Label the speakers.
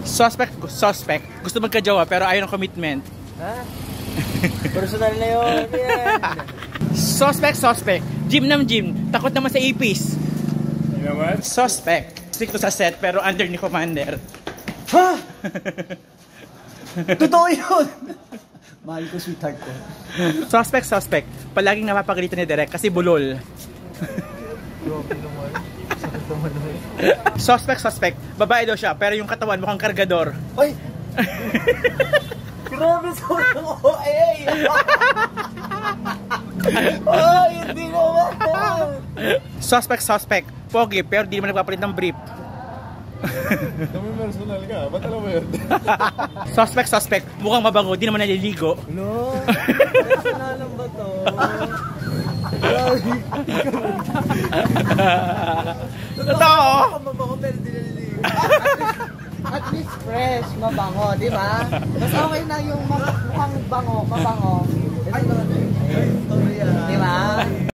Speaker 1: Suspect. Gusto magka-jowa pero ayaw ng commitment.
Speaker 2: Ha? Personal na yun. Yan.
Speaker 1: Suspect. Gym. Takot naman sa ipis.
Speaker 3: You know what?
Speaker 1: Suspect. Stick to sa set pero under ni Commander.
Speaker 2: Ha? Totoo yun. Mahal ko, sweetheart ko.
Speaker 1: Suspect. Palaging napapagalitan ni Derek kasi bulol. Suspect. Babae daw siya pero yung katawan mukhang kargador.
Speaker 2: Ay! Grabe sa ko. Ay! Ay, hindi naman.
Speaker 1: Suspect. Pogi pero di naman nagpapalit ng brief.
Speaker 3: Kami personal ka, ba't alam mo yun?
Speaker 1: Suspect. Mukhang mabango, di naman naliligo.
Speaker 2: No, personalan ba to?
Speaker 1: Totoo!
Speaker 2: Mabango pero di naliligo. At least fresh, mabango, di ba? Mas okay na yung mukhang bango, mabango.